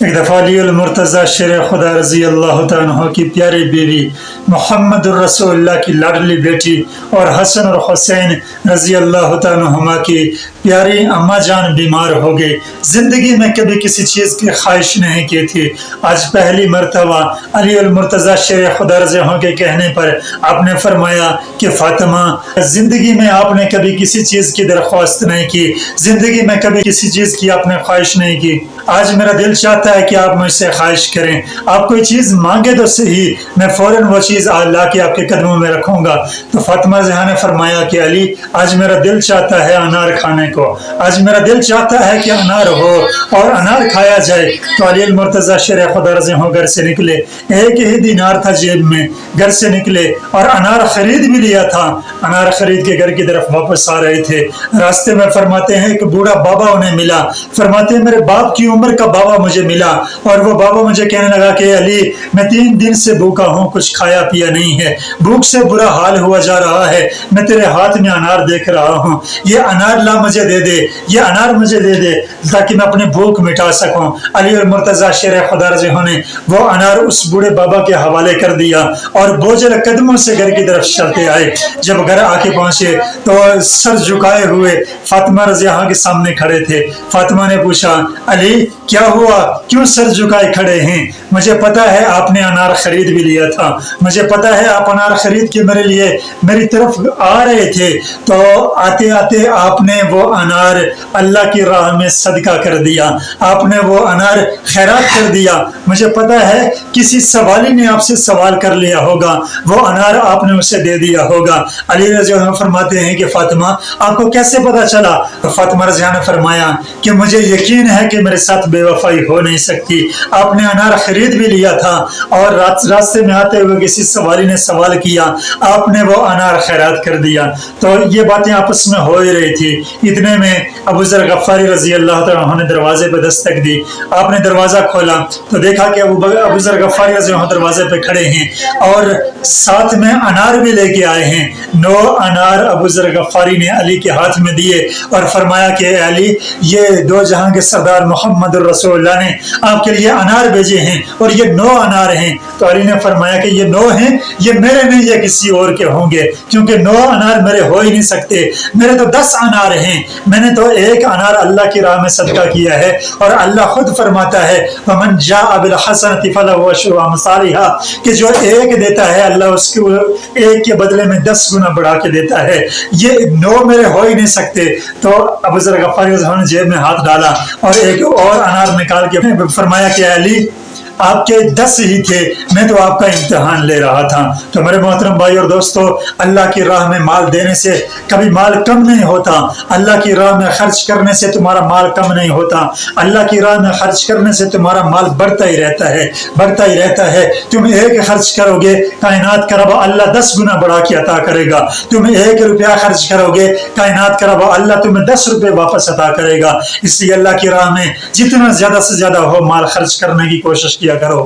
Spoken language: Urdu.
ایک دفعہ علی المرتضیٰ شیر خدا رضی اللہ تعالیٰ عنہ کی پیاری بیوی محمد الرسول اللہ کی لاڈلی بیٹی اور حسن اور حسین رضی اللہ تعالیٰ عنہما کی پیاری اماں جان بیمار ہو گئی۔ زندگی میں کبھی کسی چیز کی خواہش نہیں کی تھی، آج پہلی مرتبہ علی المرتضیٰ شیر خدا رضی اللہ عنہ کے کہنے پر آپ نے فرمایا کہ فاطمہ، زندگی میں آپ نے کبھی کسی چیز کی درخواست نہیں کی، زندگی میں کبھی کسی چیز کی آپ نے خواہش نہیں کی، آج میرا دل چاہتا ہے کہ آپ مجھ سے خواہش کریں، آپ کوئی چیز مانگے تو صحیح، میں فوراً وہ چیز لا کے آپ کے قدموں میں رکھوں گا۔ تو فاطمہ زہرا نے فرمایا کہ علی، آج میرا دل چاہتا ہے انار کھانے کو، آج میرا دل چاہتا ہے کہ انار ہو اور انار کھایا جائے۔ تو علی المرتضیٰ شیر خدا رضی اللہ عنہ گھر سے نکلے، ایک ہی دینار تھا جیب میں، گھر سے نکلے اور انار خرید بھی لیا تھا۔ انار خرید کے گھر کی طرف واپس آ رہے تھے، راستے میں فرماتے ہیں کہ بوڑھا بابا انہیں ملا، فرماتے ہیں میرے باپ کی عمر کا بابا مجھے ملا، اور وہ بابا مجھے کہنے لگا کہ علی، میں 3 دن سے بھوکا ہوں، کچھ کھایا پیا نہیں ہے، بھوک سے برا حال ہوا جا رہا ہے، میں تیرے ہاتھ میں انار دیکھ رہا ہوں، یہ انار لا مجھے دے دے، یہ انار مجھے دے دے تاکہ میں اپنی بھوک مٹا سکوں۔ علی المرتضیٰ شیر خدا رضی اللہ عنہ نے وہ انار اس بوڑھے بابا کے حوالے کر دیا اور بوجھل قدموں سے گھر کی طرف چلتے آئے۔ جب گھر آ کے پہنچے تو سر جھکائے ہوئے فاطمہ رضی اللہ عنہ کے سامنے کھڑے تھے۔ فاطمہ نے پوچھا، علی کیا ہوا، کیوں سر جھکائے کھڑے ہیں؟ مجھے پتا ہے آپ نے انار خرید بھی لیا تھا، مجھے پتا ہے آپ انار خرید کے میرے لیے میری طرف آ رہے تھے، تو آتے آتے آپ نے وہ انار اللہ کی راہ میں صدقہ کر دیا، آپ نے وہ انار خیرات کر دیا، مجھے پتا ہے کسی سوالی نے آپ سے سوال کر لیا ہوگا، وہ انار آپ نے اسے دے دیا ہوگا۔ علی رضی اللہ عنہ فرماتے ہیں کہ فاطمہ، آپ کو کیسے پتا چلا؟ تو فاطمہ رضی اللہ عنہ نے فرمایا کہ مجھے یقین ہے کہ میرے ساتھ بے وفائی ہو نہیں سکتی، آپ نے انار خرید بھی لیا تھا اور راستے میں آتے ہوئے کسی سوالی نے سوال کیا، آپ نے وہ انار خیرات کر دیا۔ تو یہ باتیں آپس میں ہو ہی رہی تھی، اتنے میں ابو ذر غفاری رضی اللہ تعالیٰ عنہ نے دروازے پہ دستک دی۔ آپ نے دروازہ کھولا تو دیکھا کہ ابو ذر غفاری رضی اللہ عنہ دروازے پہ کھڑے ہیں اور ساتھ میں انار بھی لے کے آئے ہیں۔ 9 انار ابو ذر غفاری نے علی کے ہاتھ میں دیے اور فرمایا کہ اے علی، یہ 2 جہاں کے سردار محمد الرسول اللہ نے آپ کے لیے انار بھیجے ہیں اور یہ 9 انار ہیں۔ تو علی نے فرمایا کہ یہ 9 ہیں، یہ میرے نہیں، یہ کسی اور کے ہوں گے، کیونکہ 9 انار میرے ہو ہی نہیں سکتے، میرے تو 10 انار ہیں، میں نے تو 1 انار اللہ کی راہ میں صدقہ کیا ہے، اور اللہ خود فرماتا ہے وَمَنْ جَاءَ بِالْحَسَنَةِ فَلَهُ عَشْرُ أَمْثَالِهَا کہ جو 1 دیتا ہے اللہ اس کو 1 کے بدلے میں 10 گنا بڑھا کے دیتا ہے، یہ 9 میرے ہو ہی نہیں سکتے۔ تو ابو ذر غفاری نے جیب میں ہاتھ ڈالا اور ایک اور انار نکال کے فرمایا کہ علی، آپ کے 10 ہی تھے، میں تو آپ کا امتحان لے رہا تھا۔ تو میرے محترم بھائی اور دوستو، اللہ کی راہ میں مال دینے سے کبھی مال کم نہیں ہوتا، اللہ کی راہ میں خرچ کرنے سے تمہارا مال کم نہیں ہوتا، اللہ کی راہ میں خرچ کرنے سے تمہارا مال بڑھتا ہی رہتا ہے، بڑھتا ہی رہتا ہے۔ تم 1 خرچ کرو گے، کائنات کا رب اللہ 10 گنا بڑھا کے عطا کرے گا، تم 1 روپیہ خرچ کرو گے، کائنات کا رب اللہ تمہیں 10 روپے واپس عطا کرے گا۔ اس لیے اللہ کی راہ میں جتنا زیادہ سے زیادہ ہو مال خرچ کرنے کی کوشش کیا کرو۔